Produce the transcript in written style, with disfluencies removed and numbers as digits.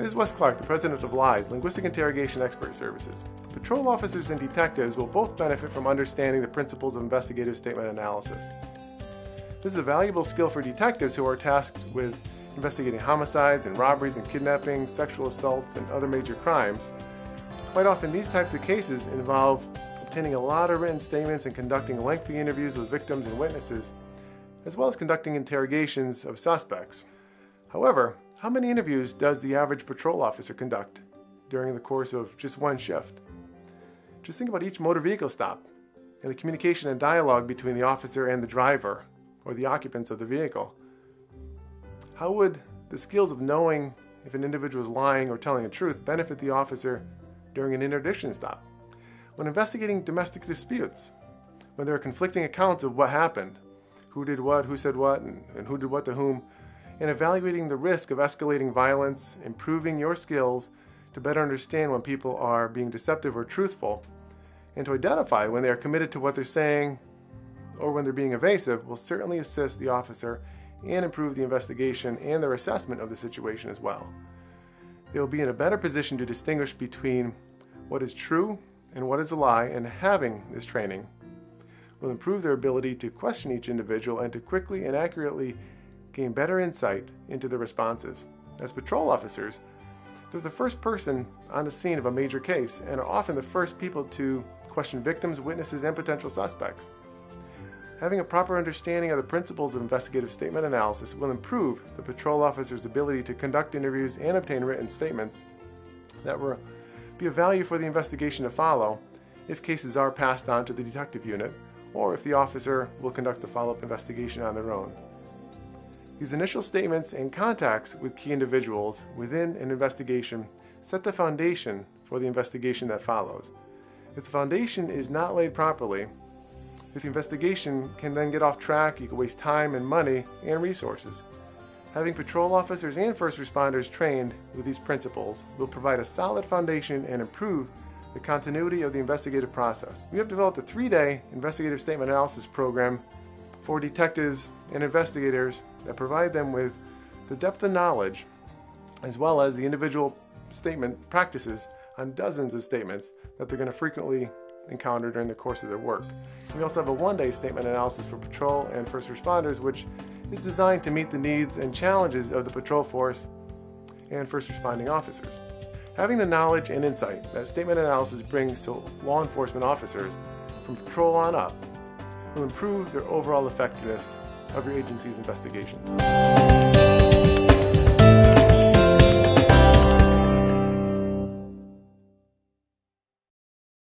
This is Wes Clark, the president of LIES, Linguistic Interrogation Expert Services. Patrol officers and detectives will both benefit from understanding the principles of investigative statement analysis. This is a valuable skill for detectives who are tasked with investigating homicides and robberies and kidnappings, sexual assaults, and other major crimes. Quite often, these types of cases involve obtaining a lot of written statements and conducting lengthy interviews with victims and witnesses, as well as conducting interrogations of suspects. However, how many interviews does the average patrol officer conduct during the course of just one shift? Just think about each motor vehicle stop and the communication and dialogue between the officer and the driver or the occupants of the vehicle. How would the skills of knowing if an individual is lying or telling the truth benefit the officer during an interdiction stop? When investigating domestic disputes, when there are conflicting accounts of what happened, who did what, who said what, and who did what to whom, and evaluating the risk of escalating violence, improving your skills to better understand when people are being deceptive or truthful, and to identify when they are committed to what they're saying or when they're being evasive will certainly assist the officer and improve the investigation and their assessment of the situation as well. They will be in a better position to distinguish between what is true and what is a lie, and having this training will improve their ability to question each individual and to quickly and accurately gain better insight into their responses. As patrol officers, they're the first person on the scene of a major case and are often the first people to question victims, witnesses, and potential suspects. Having a proper understanding of the principles of investigative statement analysis will improve the patrol officer's ability to conduct interviews and obtain written statements that will be of value for the investigation to follow if cases are passed on to the detective unit or if the officer will conduct the follow-up investigation on their own. These initial statements and contacts with key individuals within an investigation set the foundation for the investigation that follows. If the foundation is not laid properly, if the investigation can then get off track, you can waste time and money and resources. Having patrol officers and first responders trained with these principles will provide a solid foundation and improve the continuity of the investigative process. We have developed a 3-day investigative statement analysis program for detectives and investigators that provide them with the depth of knowledge as well as the individual statement practices on dozens of statements that they're going to frequently encounter during the course of their work. We also have a 1-day statement analysis for patrol and first responders, which is designed to meet the needs and challenges of the patrol force and first responding officers. Having the knowledge and insight that statement analysis brings to law enforcement officers from patrol on up will improve their overall effectiveness of your agency's investigations.